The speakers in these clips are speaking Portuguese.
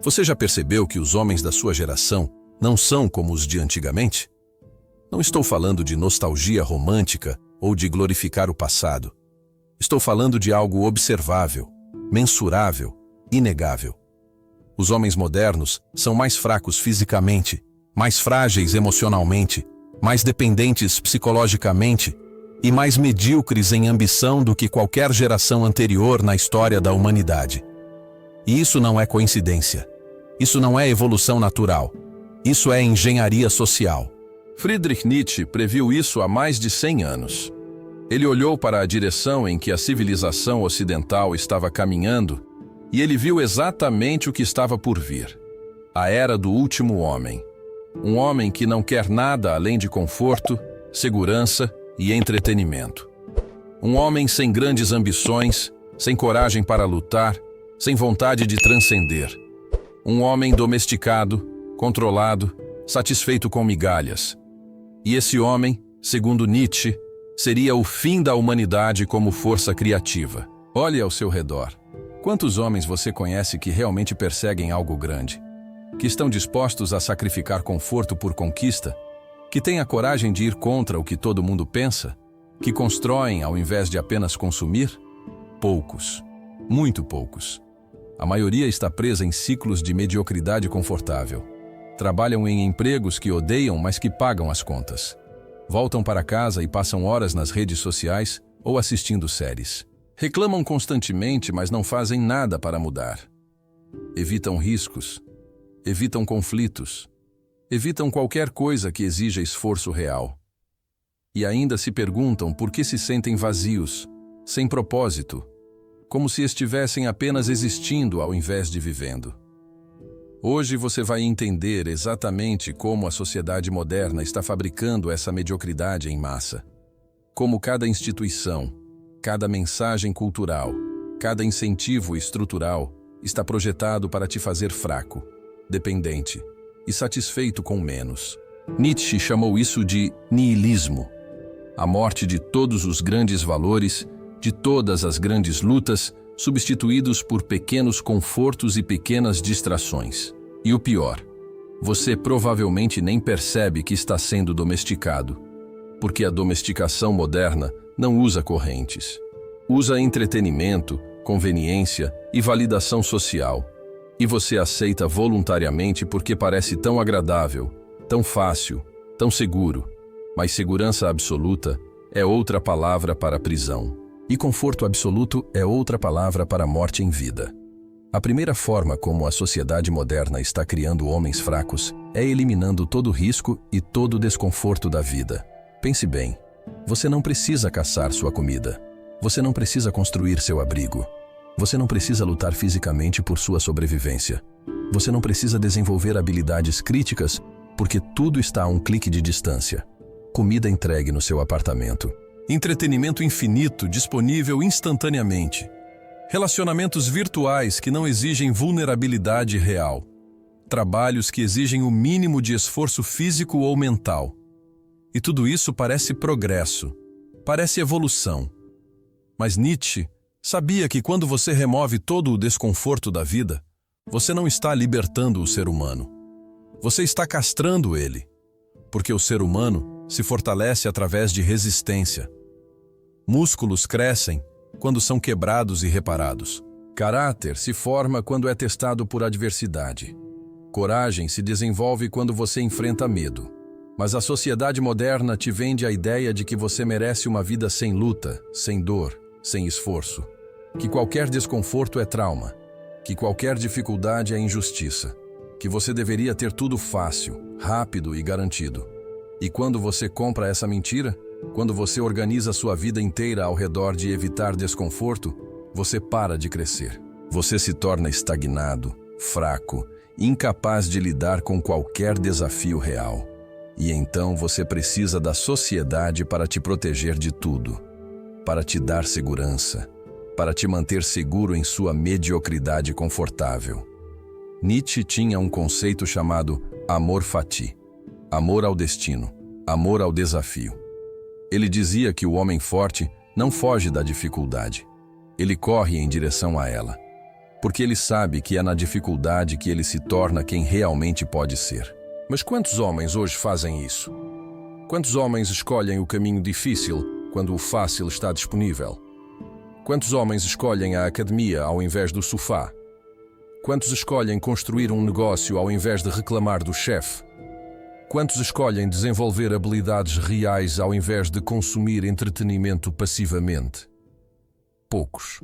Você já percebeu que os homens da sua geração não são como os de antigamente? Não estou falando de nostalgia romântica ou de glorificar o passado. Estou falando de algo observável, mensurável, inegável. Os homens modernos são mais fracos fisicamente, mais frágeis emocionalmente, mais dependentes psicologicamente e mais medíocres em ambição do que qualquer geração anterior na história da humanidade. E isso não é coincidência. Isso não é evolução natural. Isso é engenharia social. Friedrich Nietzsche previu isso há mais de 100 anos. Ele olhou para a direção em que a civilização ocidental estava caminhando e ele viu exatamente o que estava por vir. A era do último homem. Um homem que não quer nada além de conforto, segurança e entretenimento. Um homem sem grandes ambições, sem coragem para lutar, sem vontade de transcender. Um homem domesticado, controlado, satisfeito com migalhas. E esse homem, segundo Nietzsche, seria o fim da humanidade como força criativa. Olhe ao seu redor. Quantos homens você conhece que realmente perseguem algo grande? Que estão dispostos a sacrificar conforto por conquista? Que têm a coragem de ir contra o que todo mundo pensa? Que constroem ao invés de apenas consumir? Poucos. Muito poucos. A maioria está presa em ciclos de mediocridade confortável. Trabalham em empregos que odeiam, mas que pagam as contas. Voltam para casa e passam horas nas redes sociais ou assistindo séries. Reclamam constantemente, mas não fazem nada para mudar. Evitam riscos. Evitam conflitos. Evitam qualquer coisa que exija esforço real. E ainda se perguntam por que se sentem vazios, sem propósito, como se estivessem apenas existindo ao invés de vivendo. Hoje você vai entender exatamente como a sociedade moderna está fabricando essa mediocridade em massa. Como cada instituição, cada mensagem cultural, cada incentivo estrutural está projetado para te fazer fraco, dependente e satisfeito com menos. Nietzsche chamou isso de niilismo, a morte de todos os grandes valores, de todas as grandes lutas, substituídos por pequenos confortos e pequenas distrações. E o pior, você provavelmente nem percebe que está sendo domesticado, porque a domesticação moderna não usa correntes. Usa entretenimento, conveniência e validação social. E você aceita voluntariamente porque parece tão agradável, tão fácil, tão seguro. Mas segurança absoluta é outra palavra para prisão. E conforto absoluto é outra palavra para morte em vida. A primeira forma como a sociedade moderna está criando homens fracos é eliminando todo risco e todo desconforto da vida. Pense bem, você não precisa caçar sua comida. Você não precisa construir seu abrigo. Você não precisa lutar fisicamente por sua sobrevivência. Você não precisa desenvolver habilidades críticas porque tudo está a um clique de distância. Comida entregue no seu apartamento. Entretenimento infinito disponível instantaneamente. Relacionamentos virtuais que não exigem vulnerabilidade real. Trabalhos que exigem o mínimo de esforço físico ou mental. E tudo isso parece progresso, parece evolução. Mas Nietzsche sabia que quando você remove todo o desconforto da vida, você não está libertando o ser humano. Você está castrando ele, porque o ser humano se fortalece através de resistência. Músculos crescem quando são quebrados e reparados. Caráter se forma quando é testado por adversidade. Coragem se desenvolve quando você enfrenta medo. Mas a sociedade moderna te vende a ideia de que você merece uma vida sem luta, sem dor, sem esforço. Que qualquer desconforto é trauma. Que qualquer dificuldade é injustiça. Que você deveria ter tudo fácil, rápido e garantido. E quando você compra essa mentira, quando você organiza sua vida inteira ao redor de evitar desconforto, você para de crescer. Você se torna estagnado, fraco, incapaz de lidar com qualquer desafio real. E então você precisa da sociedade para te proteger de tudo, para te dar segurança, para te manter seguro em sua mediocridade confortável. Nietzsche tinha um conceito chamado amor fati, amor ao destino, amor ao desafio. Ele dizia que o homem forte não foge da dificuldade, ele corre em direção a ela. porque ele sabe que é na dificuldade que ele se torna quem realmente pode ser. Mas quantos homens hoje fazem isso? Quantos homens escolhem o caminho difícil quando o fácil está disponível? Quantos homens escolhem a academia ao invés do sofá? Quantos escolhem construir um negócio ao invés de reclamar do chefe? Quantos escolhem desenvolver habilidades reais ao invés de consumir entretenimento passivamente? Poucos.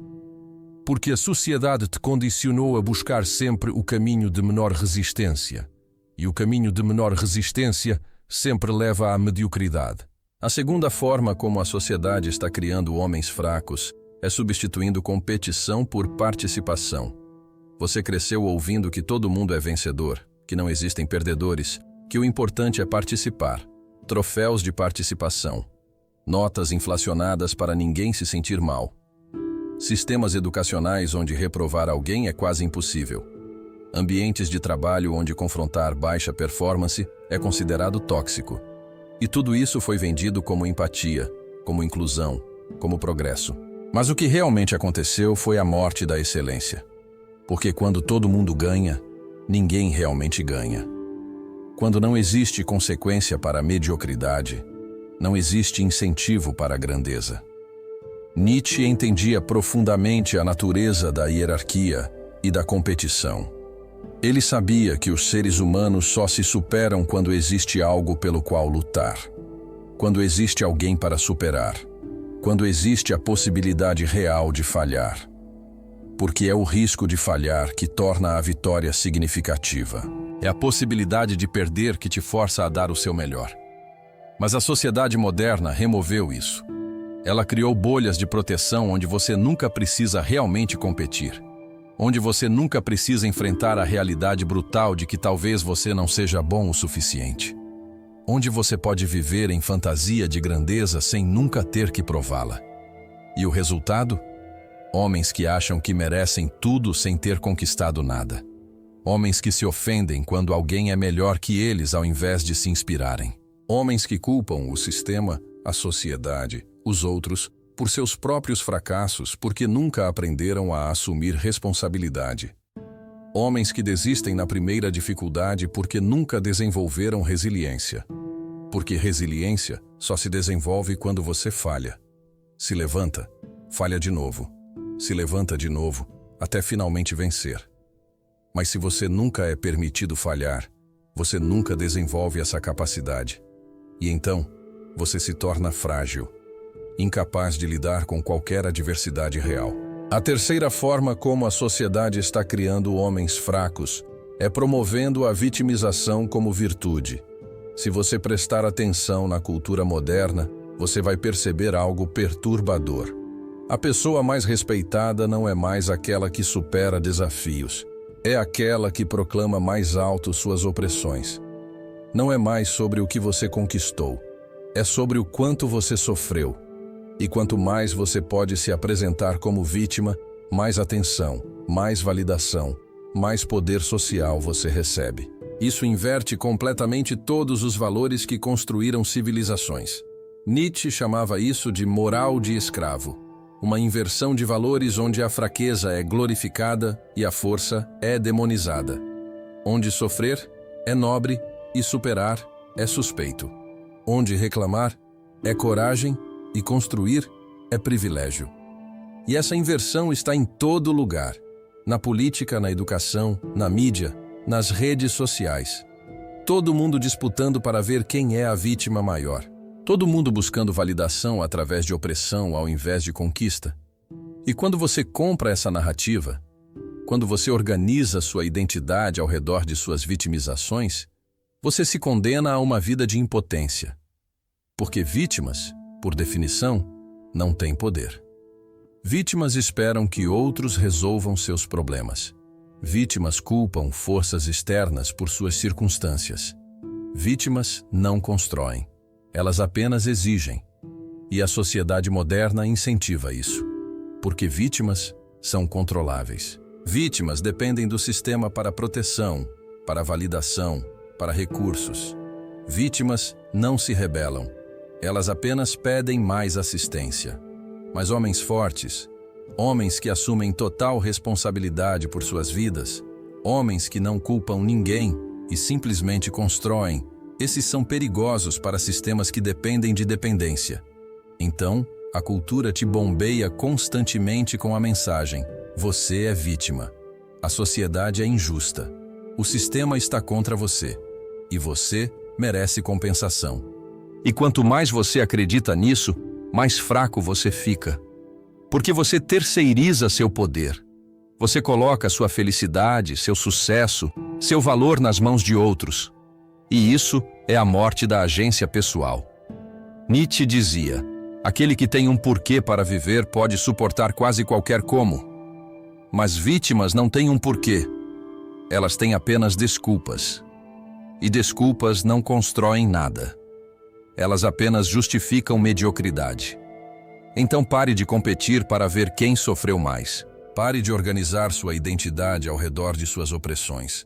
Porque a sociedade te condicionou a buscar sempre o caminho de menor resistência. E o caminho de menor resistência sempre leva à mediocridade. A segunda forma como a sociedade está criando homens fracos é substituindo competição por participação. Você cresceu ouvindo que todo mundo é vencedor, que não existem perdedores, que o importante é participar. Troféus de participação. Notas inflacionadas para ninguém se sentir mal. Sistemas educacionais onde reprovar alguém é quase impossível. Ambientes de trabalho onde confrontar baixa performance é considerado tóxico. E tudo isso foi vendido como empatia, como inclusão, como progresso. Mas o que realmente aconteceu foi a morte da excelência. Porque quando todo mundo ganha, ninguém realmente ganha. Quando não existe consequência para a mediocridade, não existe incentivo para a grandeza. Nietzsche entendia profundamente a natureza da hierarquia e da competição. Ele sabia que os seres humanos só se superam quando existe algo pelo qual lutar, quando existe alguém para superar, quando existe a possibilidade real de falhar. Porque é o risco de falhar que torna a vitória significativa. É a possibilidade de perder que te força a dar o seu melhor. Mas a sociedade moderna removeu isso. Ela criou bolhas de proteção onde você nunca precisa realmente competir. Onde você nunca precisa enfrentar a realidade brutal de que talvez você não seja bom o suficiente. Onde você pode viver em fantasia de grandeza sem nunca ter que prová-la. E o resultado? Homens que acham que merecem tudo sem ter conquistado nada. Homens que se ofendem quando alguém é melhor que eles ao invés de se inspirarem. Homens que culpam o sistema, a sociedade, os outros, por seus próprios fracassos porque nunca aprenderam a assumir responsabilidade. Homens que desistem na primeira dificuldade porque nunca desenvolveram resiliência. Porque resiliência só se desenvolve quando você falha. Se levanta, falha de novo. Se levanta de novo, até finalmente vencer. Mas se você nunca é permitido falhar, você nunca desenvolve essa capacidade. E então, você se torna frágil, incapaz de lidar com qualquer adversidade real. A terceira forma como a sociedade está criando homens fracos é promovendo a vitimização como virtude. Se você prestar atenção na cultura moderna, você vai perceber algo perturbador. A pessoa mais respeitada não é mais aquela que supera desafios. É aquela que proclama mais alto suas opressões. Não é mais sobre o que você conquistou. É sobre o quanto você sofreu. E quanto mais você pode se apresentar como vítima, mais atenção, mais validação, mais poder social você recebe. Isso inverte completamente todos os valores que construíram civilizações. Nietzsche chamava isso de moral de escravo. Uma inversão de valores onde a fraqueza é glorificada e a força é demonizada. Onde sofrer é nobre e superar é suspeito. Onde reclamar é coragem e construir é privilégio. E essa inversão está em todo lugar. Na política, na educação, na mídia, nas redes sociais. Todo mundo disputando para ver quem é a vítima maior. Todo mundo buscando validação através de opressão ao invés de conquista. E quando você compra essa narrativa, quando você organiza sua identidade ao redor de suas vitimizações, você se condena a uma vida de impotência. Porque vítimas, por definição, não têm poder. Vítimas esperam que outros resolvam seus problemas. Vítimas culpam forças externas por suas circunstâncias. Vítimas não constroem. Elas apenas exigem. E a sociedade moderna incentiva isso. Porque vítimas são controláveis. Vítimas dependem do sistema para proteção, para validação, para recursos. Vítimas não se rebelam. Elas apenas pedem mais assistência. Mas homens fortes, Homens que assumem total responsabilidade por suas vidas, homens que não culpam ninguém e simplesmente constroem, esses são perigosos para sistemas que dependem de dependência. Então, a cultura te bombeia constantemente com a mensagem: você é vítima. A sociedade é injusta. O sistema está contra você. E você merece compensação. E quanto mais você acredita nisso, mais fraco você fica. Porque você terceiriza seu poder. Você coloca sua felicidade, seu sucesso, seu valor nas mãos de outros. E isso é a morte da agência pessoal. Nietzsche dizia: aquele que tem um porquê para viver pode suportar quase qualquer como. Mas vítimas não têm um porquê. Elas têm apenas desculpas. E desculpas não constroem nada. Elas apenas justificam mediocridade. Então pare de competir para ver quem sofreu mais. Pare de organizar sua identidade ao redor de suas opressões.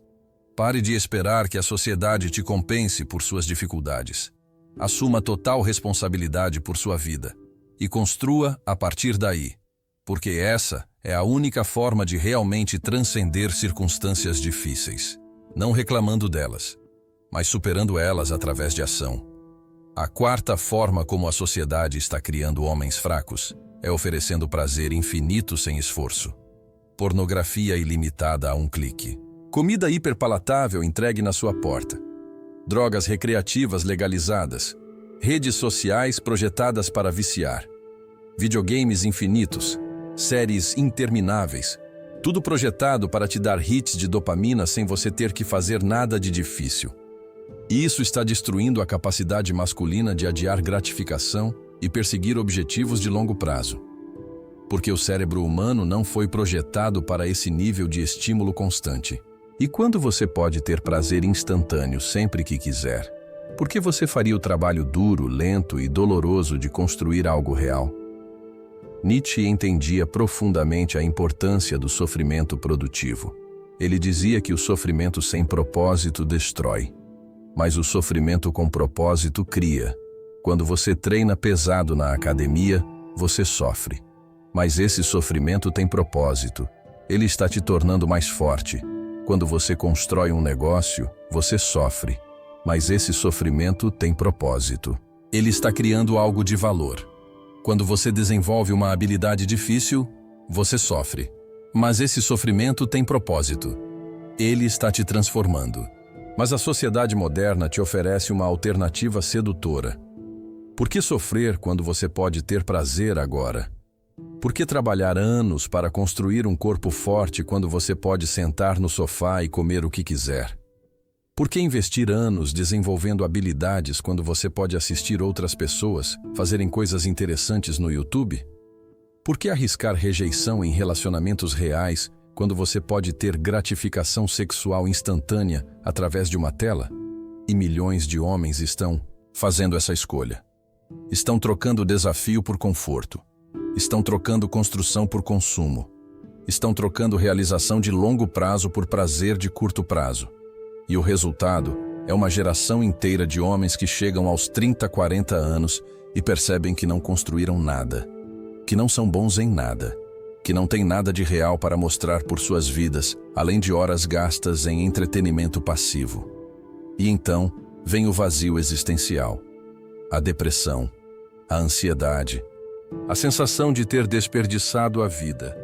Pare de esperar que a sociedade te compense por suas dificuldades. Assuma total responsabilidade por sua vida. E construa a partir daí. Porque essa é a única forma de realmente transcender circunstâncias difíceis. Não reclamando delas, mas superando elas através de ação. A quarta forma como a sociedade está criando homens fracos é oferecendo prazer infinito sem esforço. Pornografia ilimitada a um clique. Comida hiperpalatável entregue na sua porta. Drogas recreativas legalizadas. Redes sociais projetadas para viciar. Videogames infinitos. Séries intermináveis. Tudo projetado para te dar hits de dopamina sem você ter que fazer nada de difícil. E isso está destruindo a capacidade masculina de adiar gratificação e perseguir objetivos de longo prazo. Porque o cérebro humano não foi projetado para esse nível de estímulo constante. E quando você pode ter prazer instantâneo sempre que quiser, por que você faria o trabalho duro, lento e doloroso de construir algo real? Nietzsche entendia profundamente a importância do sofrimento produtivo. Ele dizia que o sofrimento sem propósito destrói, mas o sofrimento com propósito cria. Quando você treina pesado na academia, você sofre. Mas esse sofrimento tem propósito. Ele está te tornando mais forte. Quando você constrói um negócio, você sofre. Mas esse sofrimento tem propósito. Ele está criando algo de valor. Quando você desenvolve uma habilidade difícil, você sofre. Mas esse sofrimento tem propósito. Ele está te transformando. Mas a sociedade moderna te oferece uma alternativa sedutora. Por que sofrer quando você pode ter prazer agora? Por que trabalhar anos para construir um corpo forte quando você pode sentar no sofá e comer o que quiser? Por que investir anos desenvolvendo habilidades quando você pode assistir outras pessoas fazerem coisas interessantes no YouTube? Por que arriscar rejeição em relacionamentos reais quando você pode ter gratificação sexual instantânea através de uma tela? E milhões de homens estão fazendo essa escolha. Estão trocando desafio por conforto. Estão trocando construção por consumo. Estão trocando realização de longo prazo por prazer de curto prazo. E o resultado é uma geração inteira de homens que chegam aos 30, 40 anos e percebem que não construíram nada, que não são bons em nada, que não têm nada de real para mostrar por suas vidas, além de horas gastas em entretenimento passivo. E então vem o vazio existencial, a depressão, a ansiedade, a sensação de ter desperdiçado a vida,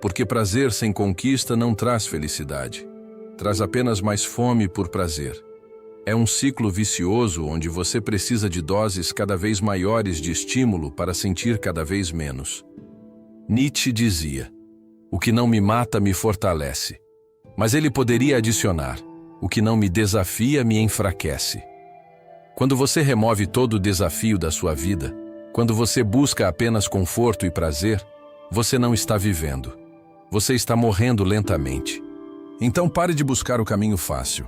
porque prazer sem conquista não traz felicidade. Traz apenas mais fome por prazer. É um ciclo vicioso onde você precisa de doses cada vez maiores de estímulo para sentir cada vez menos. Nietzsche dizia: o que não me mata me fortalece. Mas ele poderia adicionar: o que não me desafia me enfraquece. Quando você remove todo o desafio da sua vida, quando você busca apenas conforto e prazer, você não está vivendo. Você está morrendo lentamente. Então pare de buscar o caminho fácil.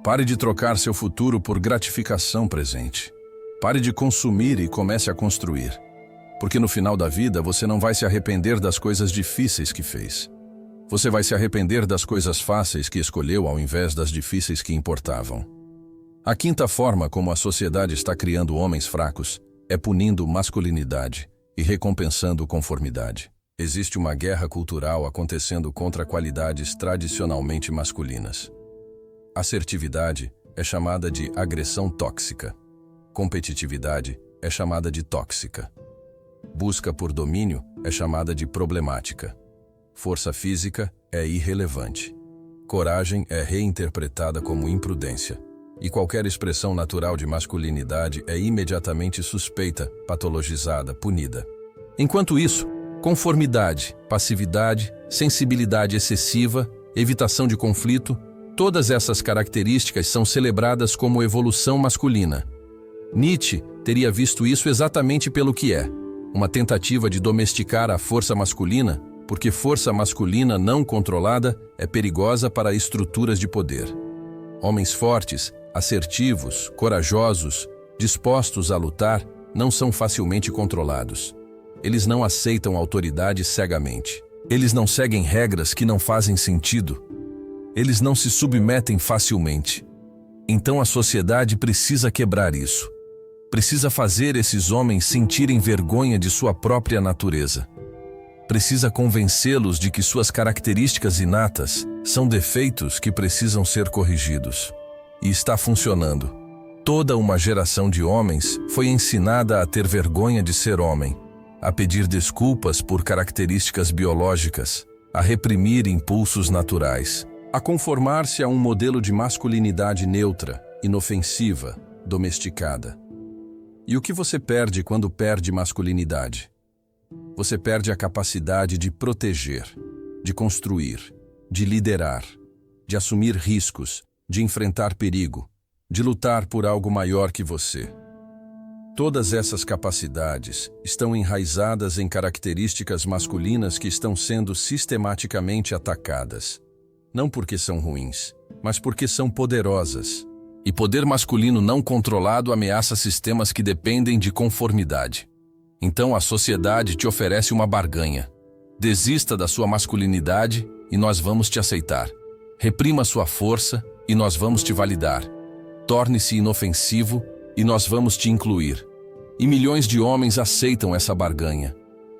Pare de trocar seu futuro por gratificação presente. Pare de consumir e comece a construir. Porque no final da vida você não vai se arrepender das coisas difíceis que fez. Você vai se arrepender das coisas fáceis que escolheu ao invés das difíceis que importavam. A quinta forma como a sociedade está criando homens fracos é punindo masculinidade e recompensando conformidade. Existe uma guerra cultural acontecendo contra qualidades tradicionalmente masculinas. Assertividade é chamada de agressão tóxica. Competitividade é chamada de tóxica. Busca por domínio é chamada de problemática. Força física é irrelevante. Coragem é reinterpretada como imprudência. E qualquer expressão natural de masculinidade é imediatamente suspeita, patologizada, punida. Enquanto isso, conformidade, passividade, sensibilidade excessiva, evitação de conflito, todas essas características são celebradas como evolução masculina. Nietzsche teria visto isso exatamente pelo que é, uma tentativa de domesticar a força masculina, porque força masculina não controlada é perigosa para estruturas de poder. Homens fortes, assertivos, corajosos, dispostos a lutar, não são facilmente controlados. Eles não aceitam autoridade cegamente. Eles não seguem regras que não fazem sentido. Eles não se submetem facilmente. Então a sociedade precisa quebrar isso. Precisa fazer esses homens sentirem vergonha de sua própria natureza. Precisa convencê-los de que suas características inatas são defeitos que precisam ser corrigidos. E está funcionando. Toda uma geração de homens foi ensinada a ter vergonha de ser homem, a pedir desculpas por características biológicas, a reprimir impulsos naturais, a conformar-se a um modelo de masculinidade neutra, inofensiva, domesticada. E o que você perde quando perde masculinidade? Você perde a capacidade de proteger, de construir, de liderar, de assumir riscos, de enfrentar perigo, de lutar por algo maior que você. Todas essas capacidades estão enraizadas em características masculinas que estão sendo sistematicamente atacadas. Não porque são ruins, mas porque são poderosas. E poder masculino não controlado ameaça sistemas que dependem de conformidade. Então a sociedade te oferece uma barganha. Desista da sua masculinidade e nós vamos te aceitar. Reprima sua força e nós vamos te validar. Torne-se inofensivo e nós vamos te incluir. E milhões de homens aceitam essa barganha.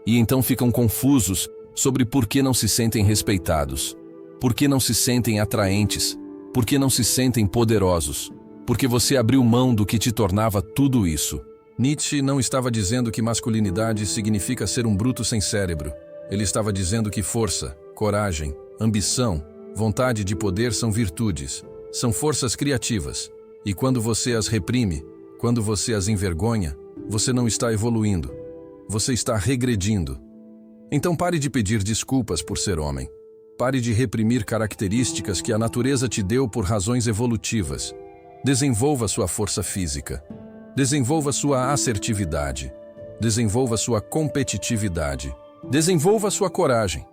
E então ficam confusos sobre por que não se sentem respeitados, por que não se sentem atraentes, por que não se sentem poderosos, porque você abriu mão do que te tornava tudo isso. Nietzsche não estava dizendo que masculinidade significa ser um bruto sem cérebro. Ele estava dizendo que força, coragem, ambição, vontade de poder são virtudes, são forças criativas. E quando você as reprime, quando você as envergonha, você não está evoluindo. Você está regredindo. Então pare de pedir desculpas por ser homem. Pare de reprimir características que a natureza te deu por razões evolutivas. Desenvolva sua força física. Desenvolva sua assertividade. Desenvolva sua competitividade. Desenvolva sua coragem.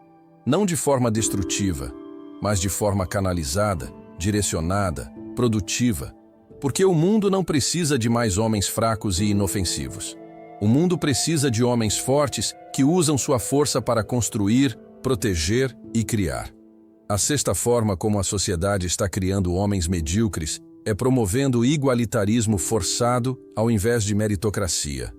Não de forma destrutiva, mas de forma canalizada, direcionada, produtiva. Porque o mundo não precisa de mais homens fracos e inofensivos. O mundo precisa de homens fortes que usam sua força para construir, proteger e criar. A sexta forma como a sociedade está criando homens medíocres é promovendo o igualitarismo forçado ao invés de meritocracia.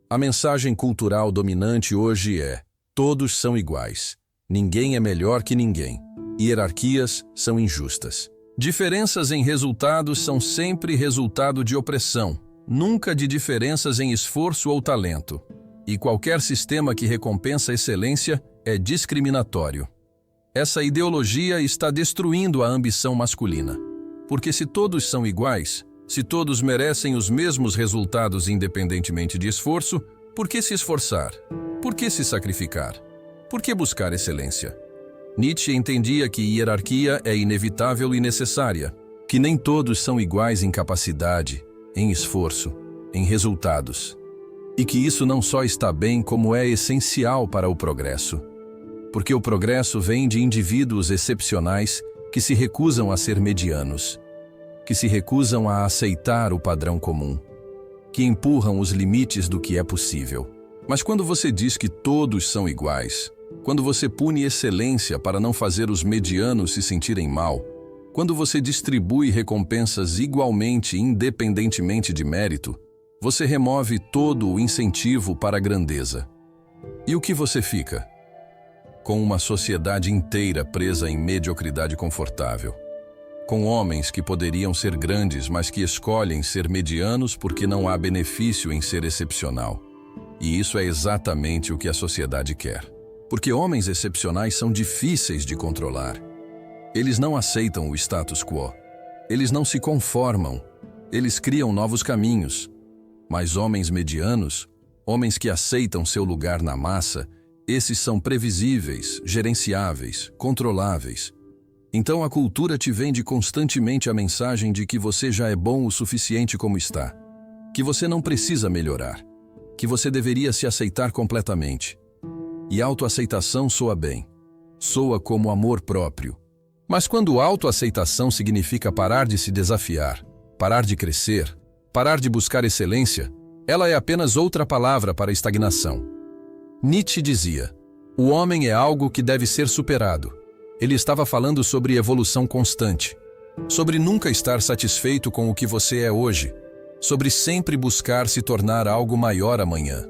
A mensagem cultural dominante hoje é: todos são iguais. Ninguém é melhor que ninguém. Hierarquias são injustas. Diferenças em resultados são sempre resultado de opressão, nunca de diferenças em esforço ou talento. E qualquer sistema que recompensa excelência é discriminatório. Essa ideologia está destruindo a ambição masculina. Porque se todos são iguais, se todos merecem os mesmos resultados independentemente de esforço, por que se esforçar? Por que se sacrificar? Por que buscar excelência? Nietzsche entendia que hierarquia é inevitável e necessária, que nem todos são iguais em capacidade, em esforço, em resultados. E que isso não só está bem, como é essencial para o progresso. Porque o progresso vem de indivíduos excepcionais que se recusam a ser medianos, que se recusam a aceitar o padrão comum, que empurram os limites do que é possível. Mas quando você diz que todos são iguais, quando você pune excelência para não fazer os medianos se sentirem mal, quando você distribui recompensas igualmente independentemente de mérito, você remove todo o incentivo para a grandeza. E o que você fica? com uma sociedade inteira presa em mediocridade confortável. Com homens que poderiam ser grandes, mas que escolhem ser medianos porque não há benefício em ser excepcional. E isso é exatamente o que a sociedade quer. Porque homens excepcionais são difíceis de controlar. Eles não aceitam o status quo. Eles não se conformam. Eles criam novos caminhos. Mas homens medianos, homens que aceitam seu lugar na massa, esses são previsíveis, gerenciáveis, controláveis. Então a cultura te vende constantemente a mensagem de que você já é bom o suficiente como está, que você não precisa melhorar, que você deveria se aceitar completamente. E autoaceitação soa bem, soa como amor próprio. Mas quando autoaceitação significa parar de se desafiar, parar de crescer, parar de buscar excelência, ela é apenas outra palavra para estagnação. Nietzsche dizia: o homem é algo que deve ser superado. Ele estava falando sobre evolução constante, sobre nunca estar satisfeito com o que você é hoje, sobre sempre buscar se tornar algo maior amanhã.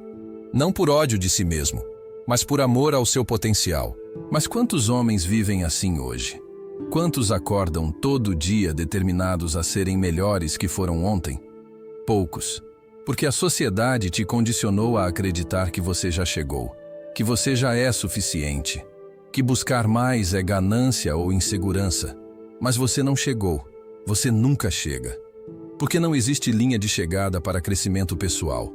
Não por ódio de si mesmo, mas por amor ao seu potencial. Mas quantos homens vivem assim hoje? Quantos acordam todo dia determinados a serem melhores que foram ontem? Poucos, porque a sociedade te condicionou a acreditar que você já chegou, que você já é suficiente, que buscar mais é ganância ou insegurança. Mas você não chegou, você nunca chega. Porque não existe linha de chegada para crescimento pessoal.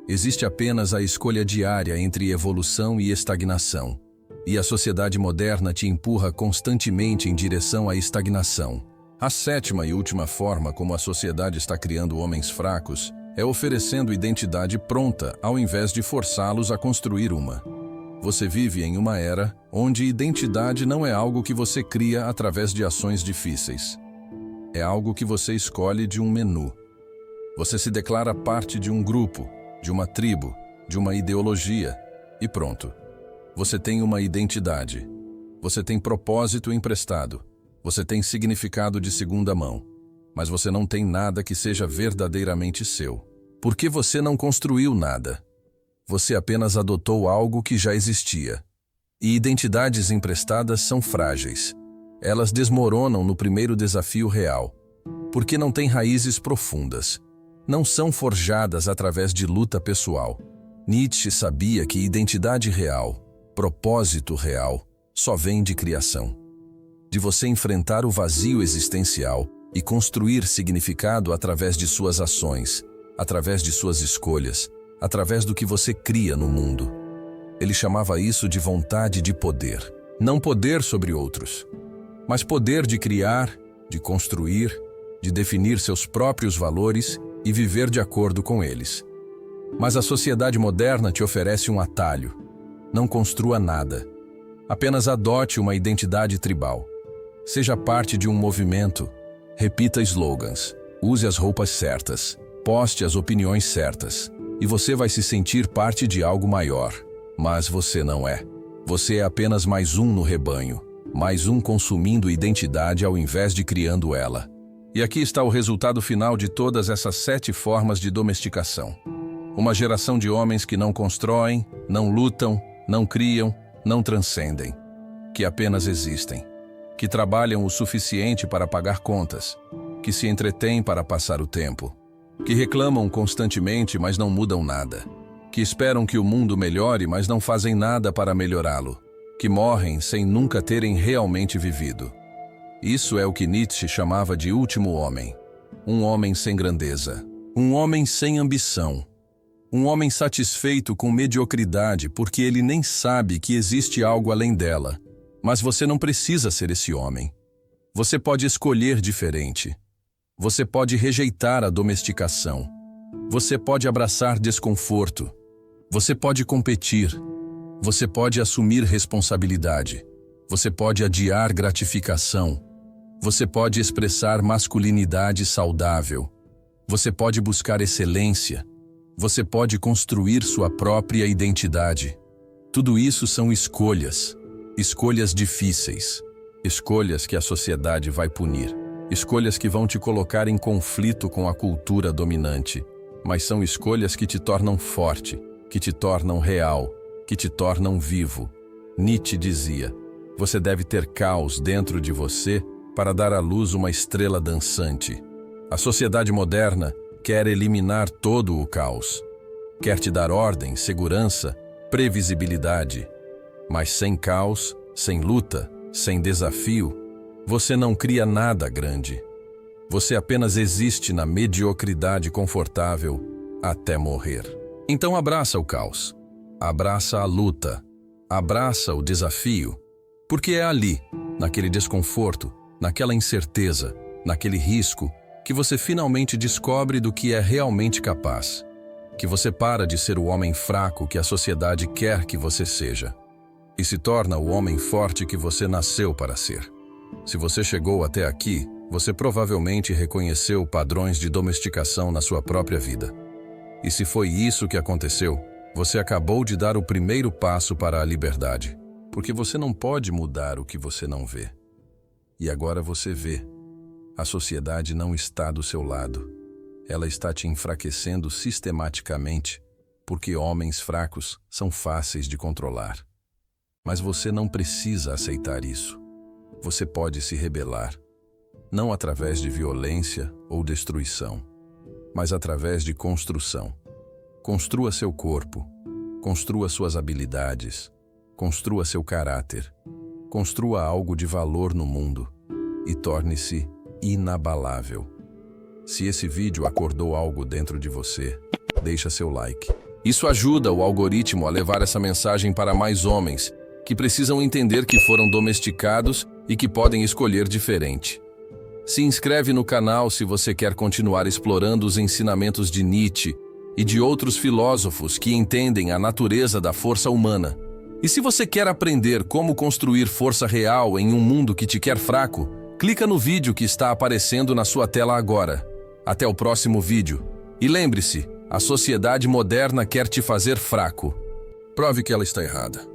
Existe apenas a escolha diária entre evolução e estagnação. E a sociedade moderna te empurra constantemente em direção à estagnação. A sétima e última forma como a sociedade está criando homens fracos é oferecendo identidade pronta ao invés de forçá-los a construir uma. Você vive em uma era onde identidade não é algo que você cria através de ações difíceis. É algo que você escolhe de um menu. Você se declara parte de um grupo, de uma tribo, de uma ideologia, e pronto. Você tem uma identidade. Você tem propósito emprestado. Você tem significado de segunda mão. Mas você não tem nada que seja verdadeiramente seu. Porque você não construiu nada. Você apenas adotou algo que já existia. E identidades emprestadas são frágeis. Elas desmoronam no primeiro desafio real, porque não têm raízes profundas. Não são forjadas através de luta pessoal. Nietzsche sabia que identidade real, propósito real, só vem de criação. De você enfrentar o vazio existencial e construir significado através de suas ações, através de suas escolhas, através do que você cria no mundo. Ele chamava isso de vontade de poder. Não poder sobre outros, mas poder de criar, de construir, de definir seus próprios valores e viver de acordo com eles. Mas a sociedade moderna te oferece um atalho. Não construa nada. Apenas adote uma identidade tribal. Seja parte de um movimento. Repita slogans. Use as roupas certas. Poste as opiniões certas. E você vai se sentir parte de algo maior. Mas você não é. Você é apenas mais um no rebanho. Mais um consumindo identidade ao invés de criando ela. E aqui está o resultado final de todas essas 7 formas de domesticação. Uma geração de homens que não constroem, não lutam, não criam, não transcendem. Que apenas existem. Que trabalham o suficiente para pagar contas. Que se entretêm para passar o tempo. Que reclamam constantemente, mas não mudam nada. Que esperam que o mundo melhore, mas não fazem nada para melhorá-lo. Que morrem sem nunca terem realmente vivido. Isso é o que Nietzsche chamava de último homem. Um homem sem grandeza. Um homem sem ambição. Um homem satisfeito com mediocridade porque ele nem sabe que existe algo além dela. Mas você não precisa ser esse homem. Você pode escolher diferente. Você pode rejeitar a domesticação. Você pode abraçar desconforto. Você pode competir. Você pode assumir responsabilidade. Você pode adiar gratificação. Você pode expressar masculinidade saudável. Você pode buscar excelência. Você pode construir sua própria identidade. Tudo isso são escolhas. Escolhas difíceis. Escolhas que a sociedade vai punir. Escolhas que vão te colocar em conflito com a cultura dominante. Mas são escolhas que te tornam forte, que te tornam real, que te tornam vivo. Nietzsche dizia: você deve ter caos dentro de você para dar à luz uma estrela dançante. A sociedade moderna quer eliminar todo o caos. Quer te dar ordem, segurança, previsibilidade. Mas sem caos, sem luta, sem desafio, você não cria nada grande. Você apenas existe na mediocridade confortável até morrer. Então abraça o caos. Abraça a luta. Abraça o desafio. Porque é ali, naquele desconforto, naquela incerteza, naquele risco, que você finalmente descobre do que é realmente capaz. Que você para de ser o homem fraco que a sociedade quer que você seja. E se torna o homem forte que você nasceu para ser. Se você chegou até aqui, você provavelmente reconheceu padrões de domesticação na sua própria vida. E se foi isso que aconteceu, você acabou de dar o primeiro passo para a liberdade. Porque você não pode mudar o que você não vê. E agora você vê. A sociedade não está do seu lado. Ela está te enfraquecendo sistematicamente, porque homens fracos são fáceis de controlar. Mas você não precisa aceitar isso. Você pode se rebelar, não através de violência ou destruição, mas através de construção. Construa seu corpo, construa suas habilidades, construa seu caráter, construa algo de valor no mundo e torne-se inabalável. Se esse vídeo acordou algo dentro de você, deixa seu like. Isso ajuda o algoritmo a levar essa mensagem para mais homens que precisam entender que foram domesticados e que podem escolher diferente. Se inscreve no canal se você quer continuar explorando os ensinamentos de Nietzsche e de outros filósofos que entendem a natureza da força humana. E se você quer aprender como construir força real em um mundo que te quer fraco, clica no vídeo que está aparecendo na sua tela agora. Até o próximo vídeo. E lembre-se, a sociedade moderna quer te fazer fraco. Prove que ela está errada.